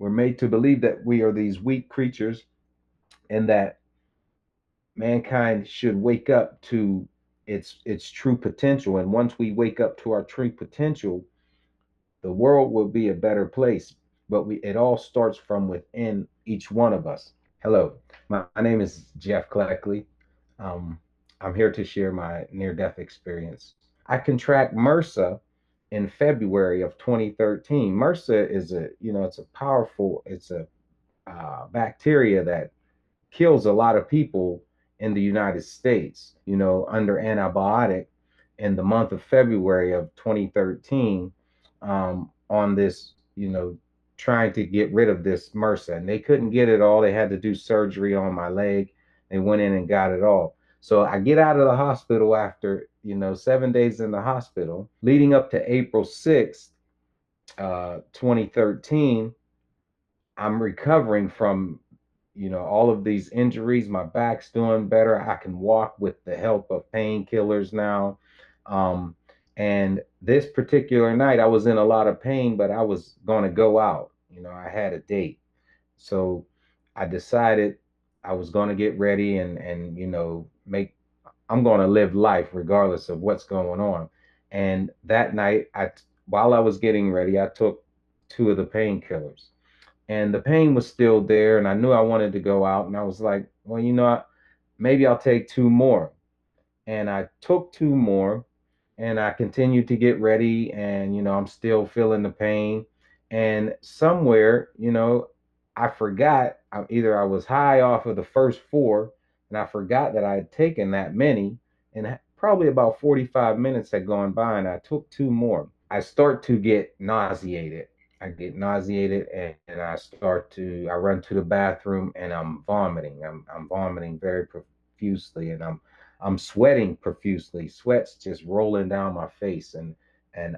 We're made to believe that we are these weak creatures and that mankind should wake up to its true potential. And once we wake up to our true potential, the world will be a better place. But it all starts from within each one of us. Hello, my name is Jeff Cleckley. Um, I'm here to share my near-death experience. I contract MRSA in February of 2013. MRSA is it's a powerful, it's a bacteria that kills a lot of people in the United States, under antibiotic in the month of February of 2013, on this, trying to get rid of this MRSA. And they couldn't get it all. They had to do surgery on my leg. They went in and got it all. So I get out of the hospital after, 7 days in the hospital, leading up to April 6th, 2013. I'm recovering from all of these injuries. My back's doing better. I can walk with the help of painkillers now. Um, and this particular night, I was in a lot of pain, but I was going to go out. I had a date. So I decided I was going to get ready and I'm going to live life regardless of what's going on. And that night, while I was getting ready, I took two of the painkillers and the pain was still there, and I knew I wanted to go out, and I was like, well, maybe I'll take two more. And I took two more, and I continued to get ready, and I'm still feeling the pain. And somewhere, I forgot, either I was high off of the first four, and I forgot that I had taken that many, and probably about 45 minutes had gone by, and I took two more. I start to get nauseated. I get nauseated, and I run to the bathroom, and I'm vomiting. I'm vomiting very profusely, and I'm sweating profusely. Sweat's just rolling down my face, and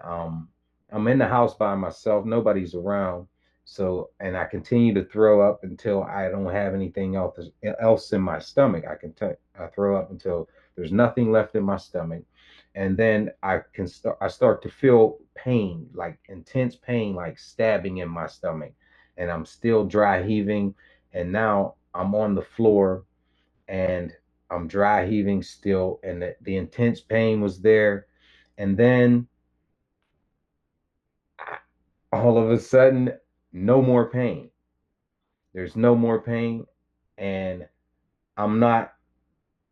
I'm in the house by myself. Nobody's around. So, and I continue to throw up until I don't have anything else in my stomach. I throw up until there's nothing left in my stomach, and then I start to feel pain, like intense pain, like stabbing in my stomach, and I'm still dry heaving, and now I'm on the floor, and I'm dry heaving still, and the intense pain was there. And then all of a sudden, no more pain. There's no more pain, and I'm not,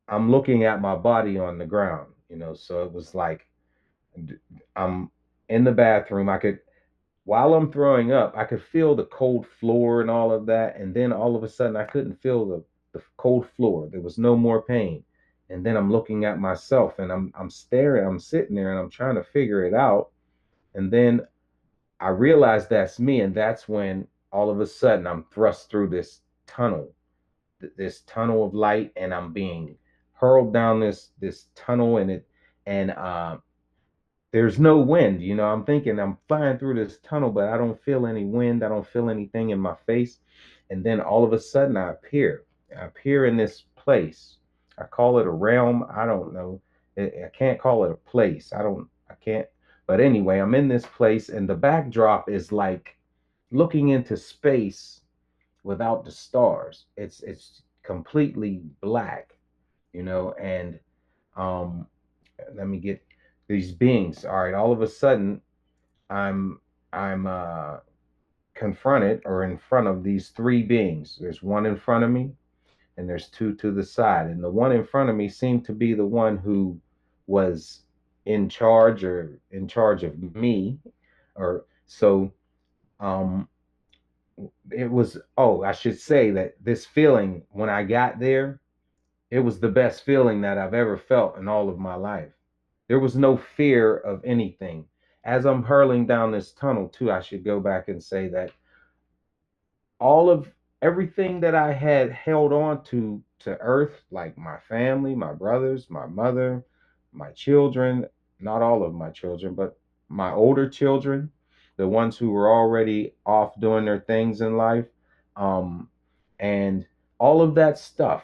I'm looking at my body on the ground, so it was like I'm in the bathroom. While I'm throwing up, I could feel the cold floor and all of that. And then all of a sudden, I couldn't feel the cold floor. There was no more pain. And then I'm looking at myself, and I'm staring, I'm sitting there, and I'm trying to figure it out. And then I realize that's me. And that's when all of a sudden I'm thrust through this tunnel of light, and I'm being hurled down this tunnel, and there's no wind. I'm thinking I'm flying through this tunnel, but I don't feel any wind. I don't feel anything in my face. And then all of a sudden I appear in this place. I call it a realm. I don't know. I can't call it a place. I can't. But anyway, I'm in this place, and the backdrop is like looking into space without the stars. It's completely black, and um let me get these beings. All right, all of a sudden I'm I'm confronted or in front of these three beings. There's one in front of me, and there's two to the side. And the one in front of me seemed to be the one who was in charge of me. Or so um it was, oh, I should say that this feeling when I got there, it was the best feeling that I've ever felt in all of my life. There was no fear of anything. As I'm hurling down this tunnel, too, I should go back and say that all of everything that I had held on to earth, like my family, my brothers, my mother, my children, not all of my children, but my older children, the ones who were already off doing their things in life, um, and all of that stuff,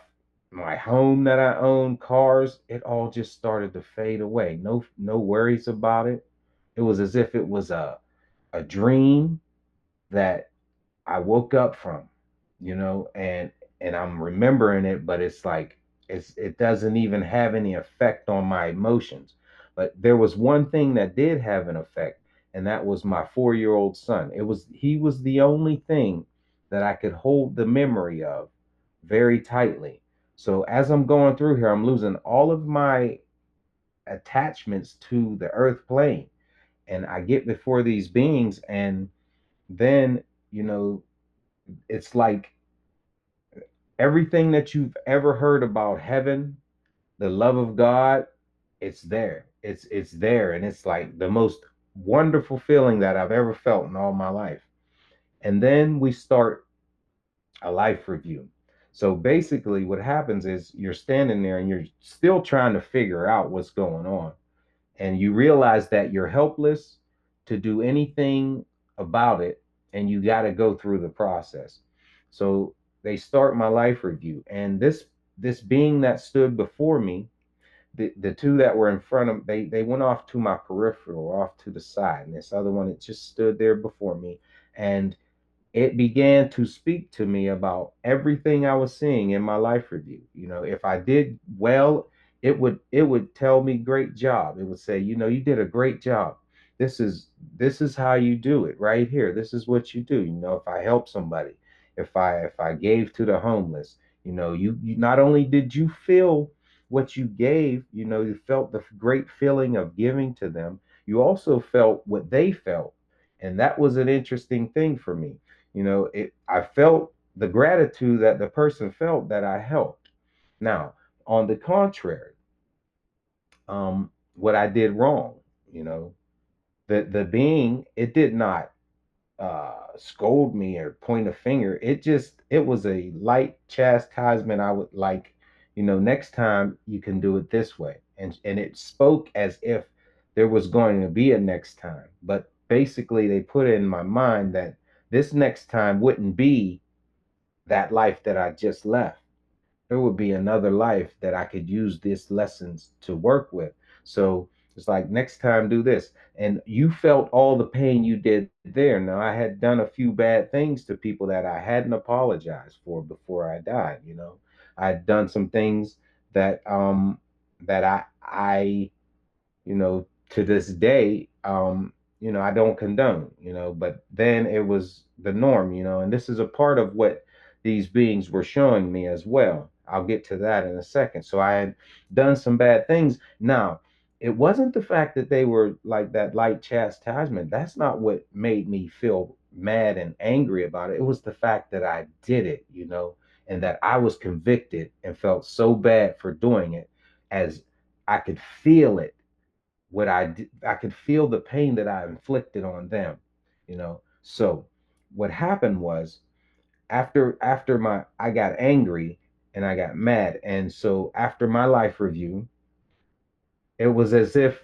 my home that I own, cars, it all just started to fade away. No worries about it. It was as if it was a dream that I woke up from, and I'm remembering it, but it's like it doesn't even have any effect on my emotions. But there was one thing that did have an effect, and that was my 4-year-old son. He was the only thing that I could hold the memory of very tightly. So as I'm going through here, I'm losing all of my attachments to the earth plane, and I get before these beings, and then you know it's like everything that you've ever heard about heaven, the love of God, it's there. It's there, and it's like the most wonderful feeling that I've ever felt in all my life. And then we start a life review. So basically what happens is you're standing there and you're still trying to figure out what's going on, and you realize that you're helpless to do anything about it, and you got to go through the process. So they start my life review, and this being that stood before me, the two that were in front of, they went off to my peripheral, off to the side, and this other one, it just stood there before me, and it began to speak to me about everything I was seeing in my life review. If I did well, it would tell me great job. It would say, you did a great job. This is how you do it right here. This is what you do. If I help somebody, if I gave to the homeless, you not only did you feel what you gave, you felt the great feeling of giving to them, you also felt what they felt. And that was an interesting thing for me. I felt the gratitude that the person felt that I helped. Now, on the contrary, what I did wrong, you know, the being, it did not scold me or point a finger. It was a light chastisement. I would like, next time you can do it this way. And it spoke as if there was going to be a next time. But basically they put it in my mind that this next time wouldn't be that life that I just left. There would be another life that I could use these lessons to work with. So it's like, next time, do this. And you felt all the pain you did there. Now, I had done a few bad things to people that I hadn't apologized for before I died. I had done some things that I to this day, I don't condone, but then it was the norm, and this is a part of what these beings were showing me as well. I'll get to that in a second. So I had done some bad things. Now, it wasn't the fact that they were like that light chastisement. That's not what made me feel mad and angry about it. It was the fact that I did it, and that I was convicted and felt so bad for doing it, as I could feel it, what I did. I could feel the pain that I inflicted on them, So what happened was, after my I got angry and I got mad, and so after my life review, it was as if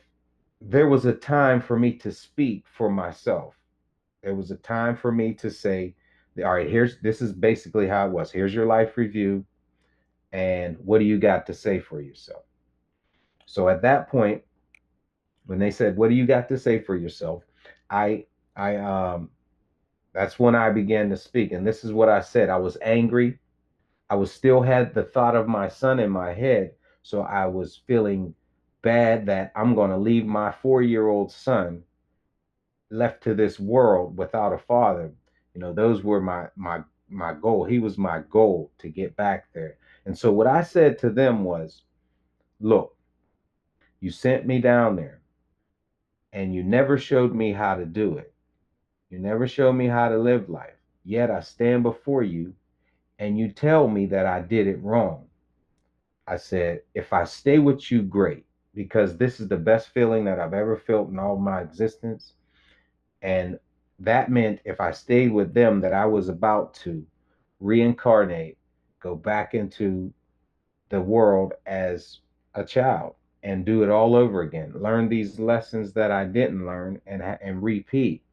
there was a time for me to speak for myself. There was a time for me to say, all right, this is basically how it was. Here's your life review, and what do you got to say for yourself? So at that point, when they said, "What do you got to say for yourself?" I I that's when I began to speak, and this is what I said. I was angry. I was still had the thought of my son in my head, so I was feeling bad that I'm going to leave my 4-year-old son left to this world without a father. Those were my goal. He was my goal to get back there. And so what I said to them was, "Look, you sent me down there and you never showed me how to do it. You never showed me how to live life. Yet I stand before you and you tell me that I did it wrong." I said, "If I stay with you, great, because this is the best feeling that I've ever felt in all my existence." And that meant if I stayed with them, that I was about to reincarnate, go back into the world as a child and do it all over again, learn these lessons that I didn't learn, and repeat.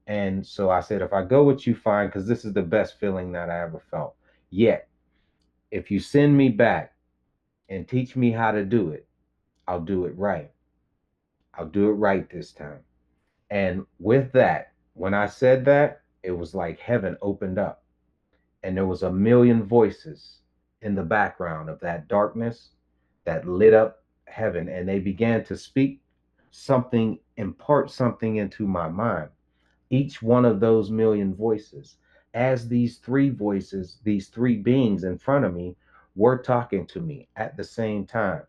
And so I said, if I go with you, fine, because this is the best feeling that I ever felt. Yet, if you send me back and teach me how to do it, I'll do it right. I'll do it right this time. And with that, when I said that, It was like heaven opened up, and there was a million voices in the background of that darkness that lit up heaven, and they began to speak something, impart something into my mind. Each one of those million voices, as these three voices, these three beings in front of me, were talking to me at the same time.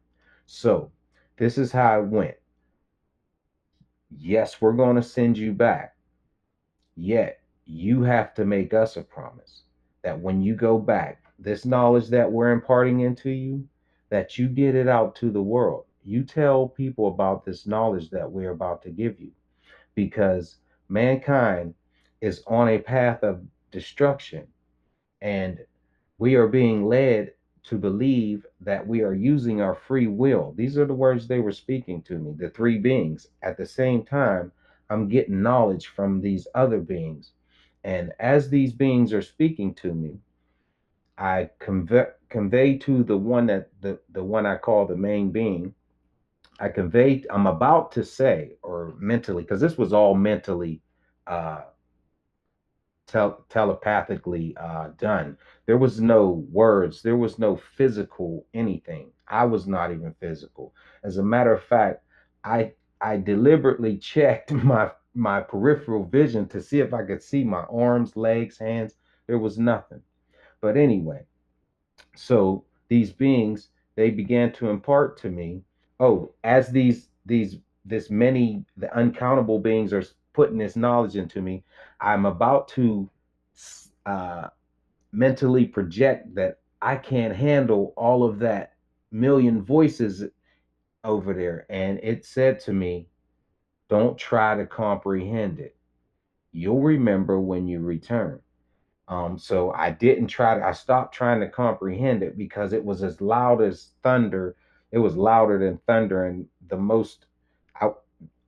So this is how it went. Yes, we're going to send you back. Yet you have to make us a promise that when you go back, this knowledge that we're imparting into you, that you get it out to the world. You tell people about this knowledge that we're about to give you, because mankind is on a path of destruction, and we are being led to believe that we are using our free will. These are the words they were speaking to me, the three beings. At the same time, I'm getting knowledge from these other beings. And as these beings are speaking to me, I convey to the one that the one I call the main being. I'm about to say, or mentally, because this was all mentally uh, telepathically done. There was no words, there was no physical anything. I was not even physical. As a matter of fact, I deliberately checked my peripheral vision to see if I could see my arms, legs, hands. There was nothing. But anyway, so these beings, they began to impart to me, oh, as these this many the uncountable beings are putting this knowledge into me, I'm about to uh, mentally project that I can't handle all of that million voices over there. And it said to me, don't try to comprehend it. You'll remember when you return. So I stopped trying to comprehend it because it was as loud as thunder. It was louder than thunder. And I,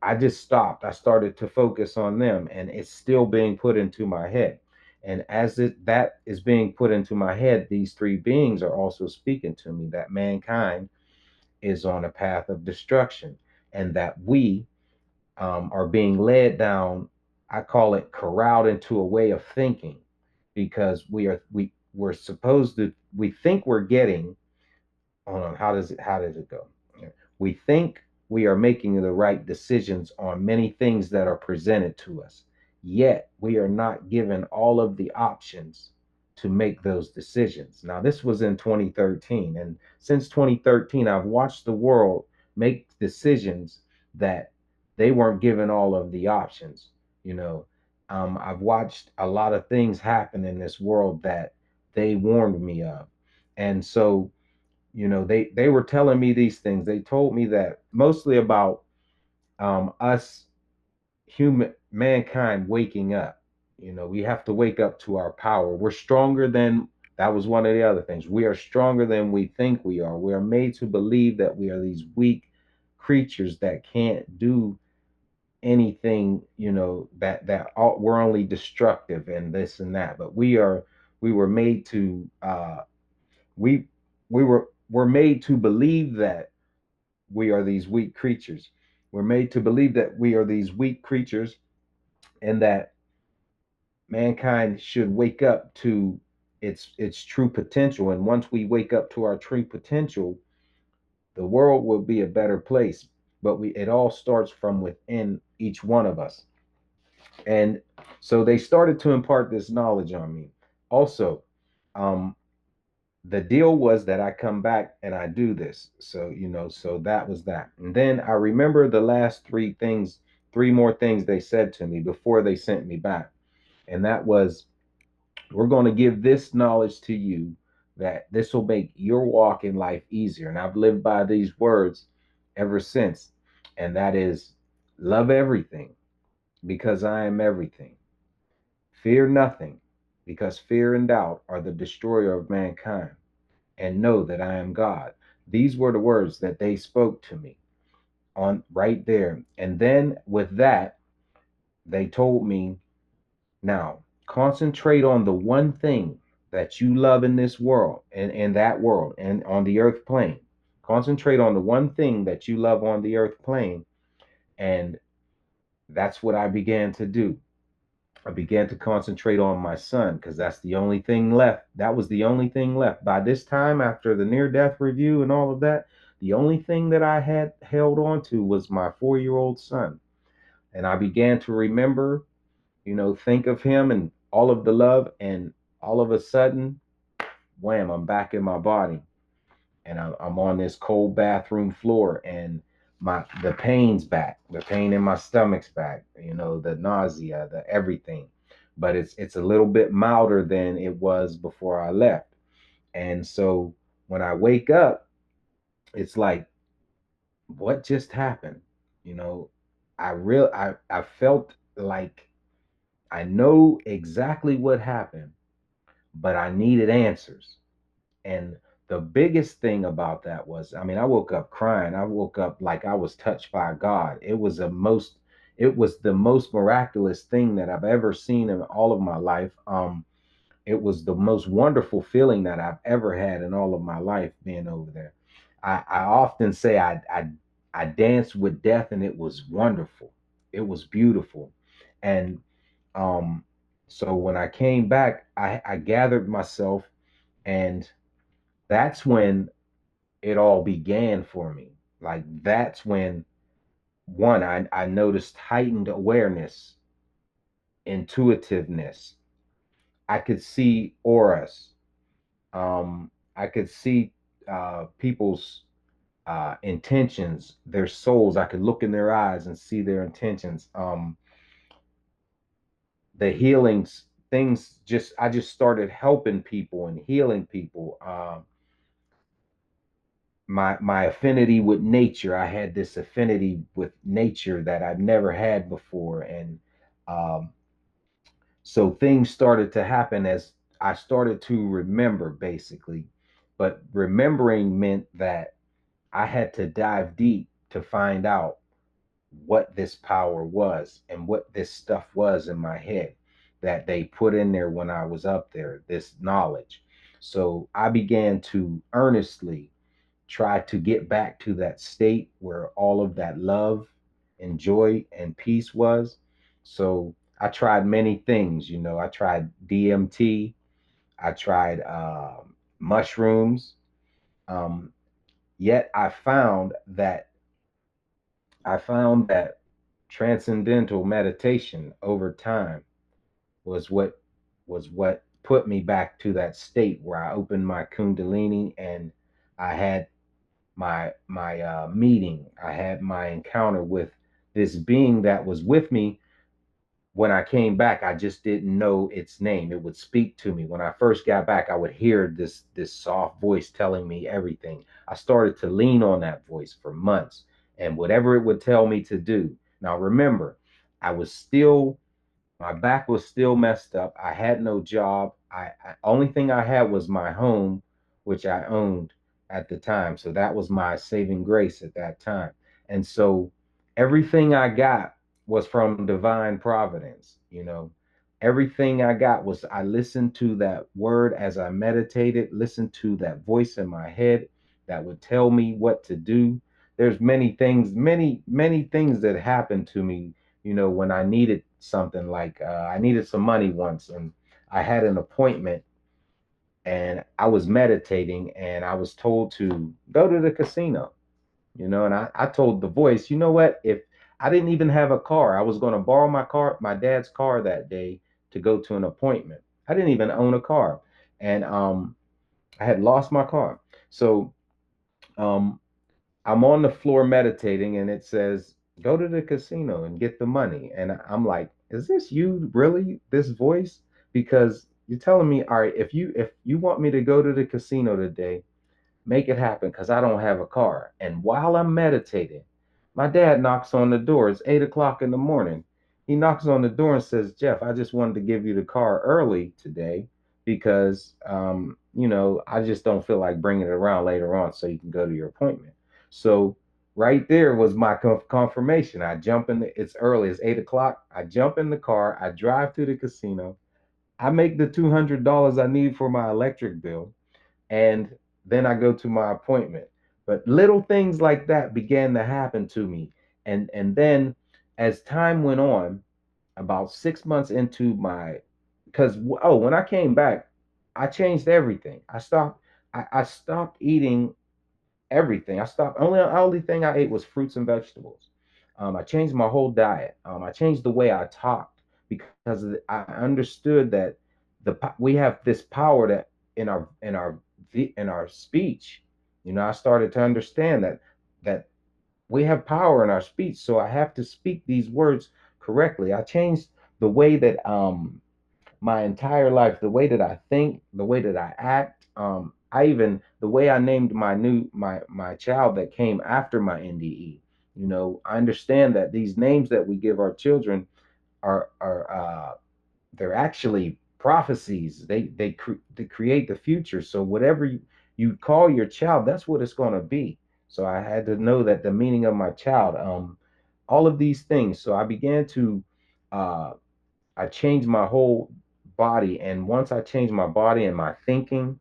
I just stopped. I started to focus on them, and it's still being put into my head. And that is being put into my head, these three beings are also speaking to me that mankind is on a path of destruction, and that we are being led down. I call it corralled into a way of thinking, because we're supposed to we think we're getting. Hold on, how does it go? We think we are making the right decisions on many things that are presented to us, yet we are not given all of the options to make those decisions. Now, this was in 2013, and since 2013, I've watched the world make decisions that they weren't given all of the options. You know, I've watched a lot of things happen in this world that they warned me of, and so they were telling me these things. They told me that mostly about us human mankind waking up. We have to wake up to our power. We're stronger than that was one of the other things. We are stronger than we think we are. We are made to believe that we are these weak creatures that can't do anything, we're only destructive and this and that. But we were made to we we're made to believe that we are these weak creatures. We're made to believe that we are these weak creatures, and that mankind should wake up to its true potential. And once we wake up to our true potential, the world will be a better place. But it all starts from within each one of us. And so they started to impart this knowledge on me. Also, um, the deal was that I come back and I do this. So, so that was that. And then I remember the last three more things they said to me before they sent me back. And that was, we're going to give this knowledge to you that this will make your walk in life easier. And I've lived by these words ever since. And that is, love everything because I am everything. Fear nothing, because fear and doubt are the destroyer of mankind, and know that I am God. These were the words that they spoke to me on right there. And then with that, they told me, now concentrate on the one thing that you love in this world and in that world and on the earth plane. Concentrate on the one thing that you love on the earth plane. And that's what I began to do. I began to concentrate on my son because that's the only thing left. That was the only thing left. By this time, after the near death review and all of that, the only thing that I had held on to was my 4 year old son. And I began to remember, think of him and all of the love. And all of a sudden, wham, I'm back in my body. And I'm on this cold bathroom floor, and the pain's back, the pain in my stomach's back, the nausea, the everything. But it's a little bit milder than it was before I left. And so when I wake up, it's like, what just happened? You know, I felt like I know exactly what happened, but I needed answers. And the biggest thing about that was, I mean, I woke up crying. I woke up like I was touched by God. It was the most miraculous thing that I've ever seen in all of my life. It was the most wonderful feeling that I've ever had in all of my life being over there. I often say I danced with death, and it was wonderful. It was beautiful. And um, so when I came back, I gathered myself, and that's when it all began for me. Like that's when one, I noticed heightened awareness, intuitiveness. I could see auras. I could see people's intentions, their souls. I could look in their eyes and see their intentions. The healings, things just I just started helping people and healing people. My affinity with nature. I had this affinity with nature that I've never had before, and um, so things started to happen as I started to remember, basically. But remembering meant that I had to dive deep to find out what this power was and what this stuff was in my head that they put in there when I was up there, this knowledge. So I began to earnestly try to get back to that state where all of that love and joy and peace was. So I tried many things. I tried DMT, I tried mushrooms. Um, Yet I found that transcendental meditation over time was what put me back to that state where I opened my kundalini, and I had my meeting. I had my encounter with this being that was with me when I came back. I just didn't know its name. It would speak to me. When I first got back, I would hear this soft voice telling me everything. I started to lean on that voice for months, and whatever it would tell me to do. Now remember, I was still my back was still messed up. I had no job. I only thing I had was my home, which I owned at the time. So that was my saving grace at that time. And so everything I got was from divine providence. Everything I got was I listened to that word as I meditated, listened to that voice in my head that would tell me what to do. There's many things, many things that happened to me, when I needed something. Like I needed some money once, and I had an appointment, and I was meditating, and I was told to go to the casino, and I told the voice, you know what? If I didn't even have a car, I was going to borrow my dad's car that day to go to an appointment. I didn't even own a car, and I had lost my car. So um, I'm on the floor meditating, and it says, go to the casino and get the money. And I'm like, is this you really, this voice? Because you're telling me, all right, if you want me to go to the casino today, make it happen, because I don't have a car. And while I'm meditating, my dad knocks on the door. It's 8 o'clock in the morning. He knocks on the door and says, Jeff, I just wanted to give you the car early today because, I just don't feel like bringing it around later on so you can go to your appointment. So right there was my confirmation. I jump it's early, it's 8 o'clock. I jump in the car, I drive to the casino, I make the $200 I need for my electric bill, and then I go to my appointment. But little things like that began to happen to me. And then as time went on, about 6 months into my, because when I came back, I changed everything. I stopped eating everything. I stopped. Only thing I ate was fruits and vegetables. I changed my whole diet. I changed the way I talked because I understood that we have this power that in our speech. I started to understand that we have power in our speech. So I have to speak these words correctly. I changed the way that my entire life, the way that I think, the way that I act. I even the way I named my child that came after my NDE. I understand that these names that we give our children are they're actually prophecies. They create the future. So whatever you call your child, that's what it's going to be. So I had to know that the meaning of my child, all of these things. So I began to uh, I changed my whole body. And once I changed my body and my thinking,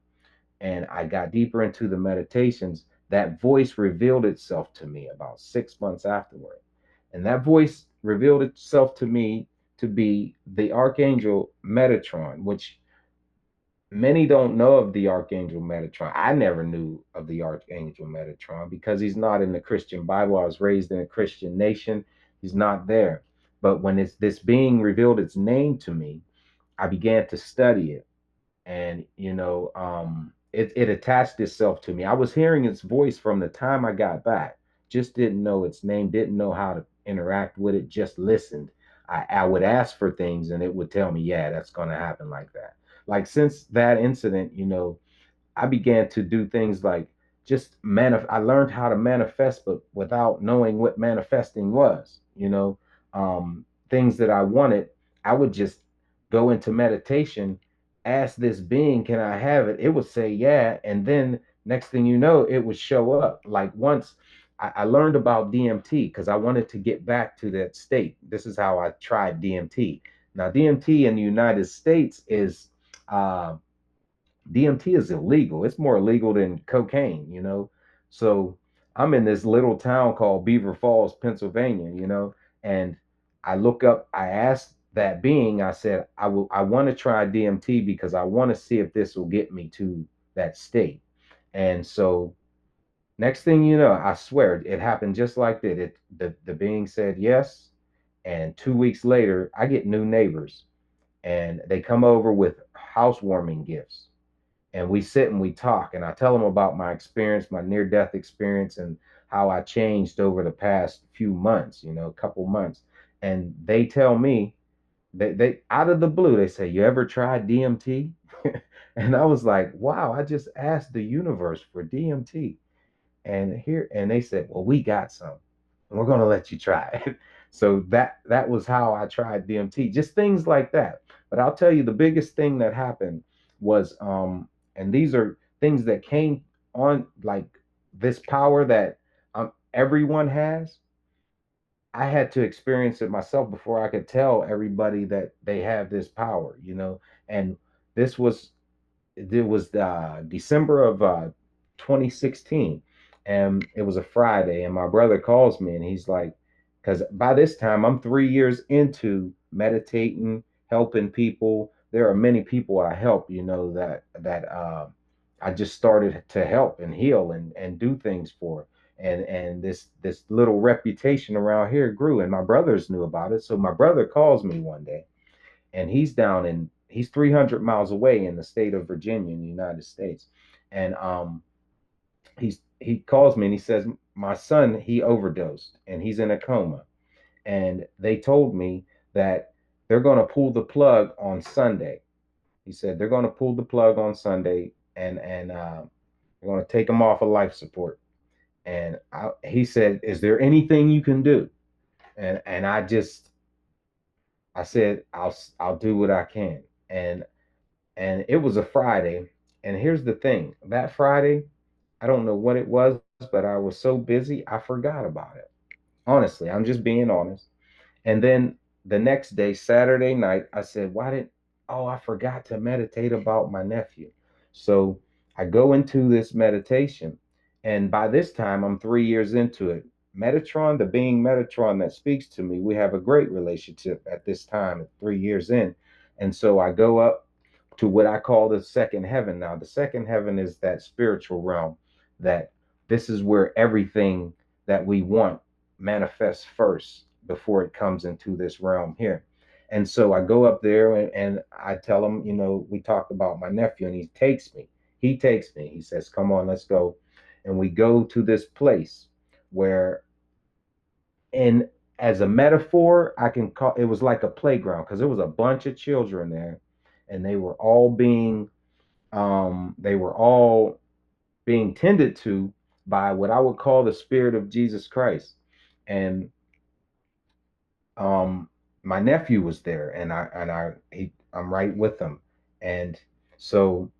and I got deeper into the meditations, that voice revealed itself to me about 6 months afterward. And that voice revealed itself to me to be the Archangel Metatron, which many don't know of the Archangel Metatron. I never knew of the Archangel Metatron because he's not in the Christian Bible. I was raised in a Christian nation. He's not there. But when this being revealed its name to me, I began to study it, and it attached itself to me. I was hearing its voice from the time I got back, just didn't know its name, didn't know how to interact with it, just listened. I would ask for things and it would tell me, yeah, that's going to happen like that. Like since that incident, I began to do things like I learned how to manifest, but without knowing what manifesting was. Things that I wanted, I would just go into meditation, ask this being, "Can I have it?" It would say, "Yeah," and then next thing you know, it would show up. Like once I learned about DMT because I wanted to get back to that state. This is how I tried DMT. Now, DMT in the United States is uh, DMT is illegal. It's more illegal than cocaine. So I'm in this little town called Beaver Falls, Pennsylvania, and I asked that being, I said, I want to try DMT because I want to see if this will get me to that state. And so next thing you know, I swear it happened just like that. The being said yes. And 2 weeks later, I get new neighbors and they come over with housewarming gifts, and we sit and we talk, and I tell them about my experience, my near death experience, and how I changed over the past few months, a couple months. And they tell me, they out of the blue, they say, "You ever tried DMT?" And I was like, wow, I just asked the universe for DMT. And they said, "Well, we got some and we're going to let you try it." So that was how I tried DMT, just things like that. But I'll tell you, the biggest thing that happened was and these are things that came on, like this power that everyone has. I had to experience it myself before I could tell everybody that they have this power. And this was it was December of 2016, and it was a Friday. And my brother calls me, and he's like, because by this time I'm 3 years into meditating, helping people. There are many people I help, that I just started to help and heal and do things for. And this little reputation around here grew, and my brothers knew about it. So my brother calls me one day, and he's 300 miles away in the state of Virginia in the United States. And he calls me and he says, "My son, he overdosed and he's in a coma, and they told me that they're going to pull the plug on Sunday." He said they're going to pull the plug on Sunday, and they're going to take him off of life support. And he said, "Is there anything you can do?" And I said, I'll do what I can. And it was a Friday. And here's the thing, that Friday, I don't know what it was, but I was so busy, I forgot about it. Honestly, I'm just being honest. And then the next day, Saturday night, I said, oh, I forgot to meditate about my nephew. So I go into this meditation. And by this time, I'm 3 years into it. Metatron, the being Metatron that speaks to me, we have a great relationship at this time, 3 years in. And so I go up to what I call the second heaven. Now, the second heaven is that spiritual realm, that this is where everything that we want manifests first before it comes into this realm here. And so I go up there and I tell him, we talked about my nephew, and he takes me. He takes me. He says, "Come on, let's go." And we go to this place where, and as a metaphor, I can call it was like a playground because there was a bunch of children there, and they were all being tended to by what I would call the Spirit of Jesus Christ. And um, my nephew was there, and I'm right with him. And so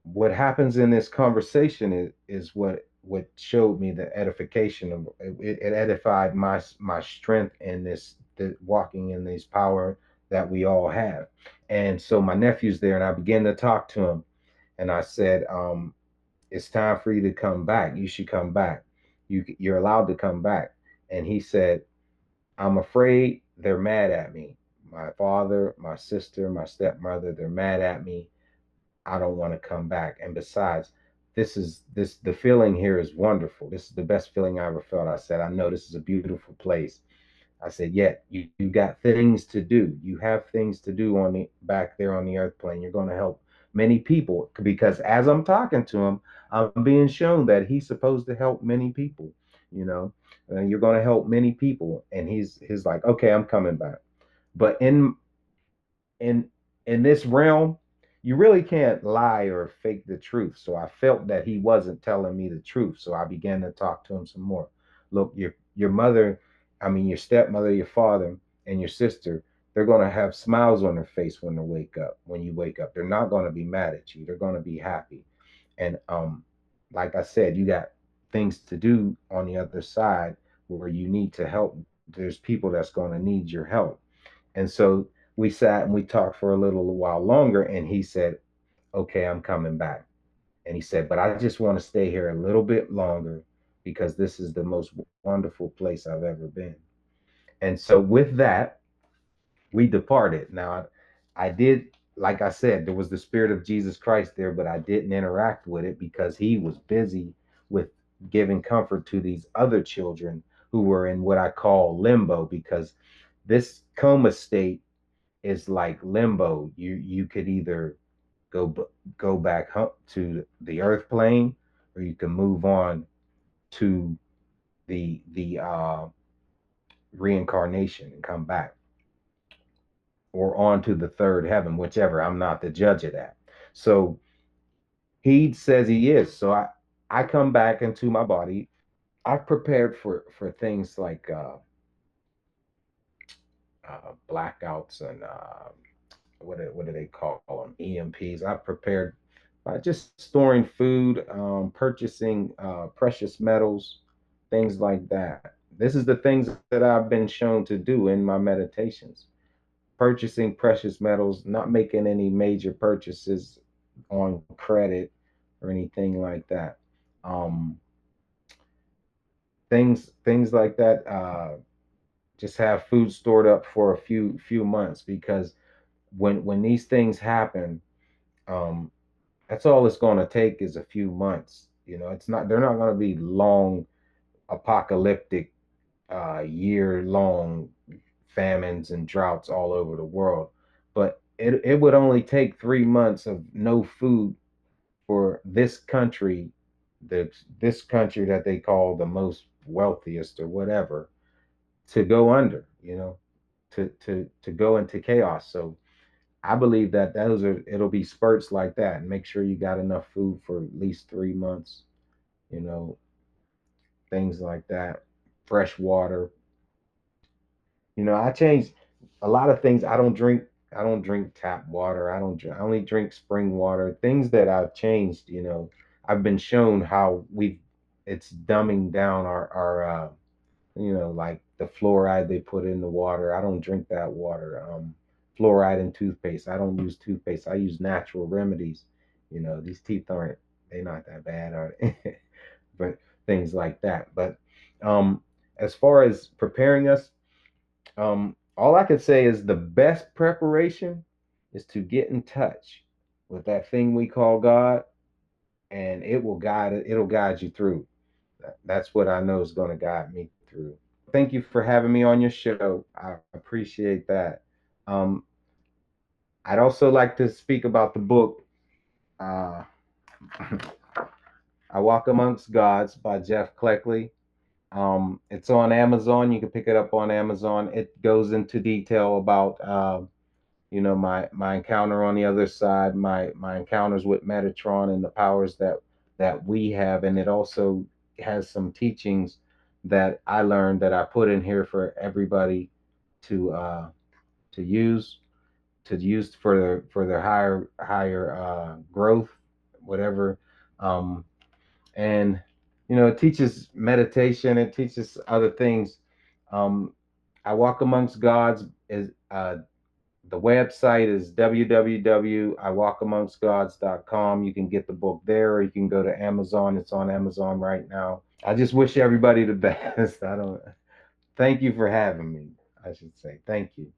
what happens in this conversation is what showed me the edification of it edified my strength in this the walking in this power that we all have. And so my nephew's there, and I began to talk to him, and I said, it's time for you to come back. You should come back. You're allowed to come back. And he said, "I'm afraid they're mad at me. My father, my sister, my stepmother, they're mad at me. I don't want to come back. And besides, the feeling here is wonderful. This is the best feeling I ever felt." I said, "I know this is a beautiful place." I said, "Yet you got things to do. You have things to do on the back there on the earth plane. You're going to help many people." Because as I'm talking to him, I'm being shown that he's supposed to help many people. You know, and you're going to help many people. And he's like, "Okay, I'm coming back." But in in this realm, you really can't lie or fake the truth. So I felt that he wasn't telling me the truth. So I began to talk to him some more. "Look, your mother, I mean your stepmother, your father, and your sister, they're gonna have smiles on their face when they wake up. When you wake up, they're not gonna be mad at you. They're gonna be happy. And like I said, you got things to do on the other side where you need to help. There's people that's gonna need your help." And so we sat and we talked for a little while longer, and he said, "Okay, I'm coming back." And he said, "But I just want to stay here a little bit longer because this is the most wonderful place I've ever been." And so with that, we departed. Now, I did, like I said, there was the Spirit of Jesus Christ there, but I didn't interact with it because he was busy with giving comfort to these other children who were in what I call limbo, because this coma state is like limbo. You could either go back to the earth plane, or you can move on to the reincarnation and come back, or on to the third heaven, whichever. I'm not the judge of that. So he says he is. So I come back into my body. I've prepared for things like blackouts and what do they call them? EMPs. I've prepared by just storing food, purchasing precious metals, things like that. This is the things that I've been shown to do in my meditations. Purchasing precious metals, not making any major purchases on credit or anything like that. Um, things like that. Just have food stored up for a few months, because when these things happen, um, that's all it's going to take is a few months. It's not they're not going to be long apocalyptic year long famines and droughts all over the world, but it would only take 3 months of no food for this country, this country that they call the most wealthiest or whatever, to go under, to go into chaos. So I believe that it'll be spurts like that, and make sure you got enough food for at least 3 months, you know, things like that. Fresh water. I changed a lot of things. I don't drink tap water. I only drink spring water. Things that I've changed, I've been shown how it's dumbing down our like the fluoride they put in the water. I don't drink that water. Fluoride in toothpaste. I don't use toothpaste. I use natural remedies. These teeth aren't, they not that bad, are they? But things like that. But as far as preparing us, all I could say is the best preparation is to get in touch with that thing we call God, and it'll guide you through. That's what I know is going to guide me through. Thank you for having me on your show. I appreciate that. Um, I'd also like to speak about the book, uh, I Walk Amongst Gods by Jeff Cleckley. It's on Amazon. You can pick it up on Amazon. It goes into detail about my encounter on the other side, my encounters with Metatron and the powers that we have, and it also has some teachings that I learned that I put in here for everybody to to use to use for their higher growth, whatever. Um, and it teaches meditation. It teaches other things. Um, I Walk Amongst Gods is the website is www.iwalkamongstgods.com. You can get the book there, or you can go to Amazon. It's on Amazon right now. I just wish everybody the best. I don't. Thank you for having me. I should say thank you.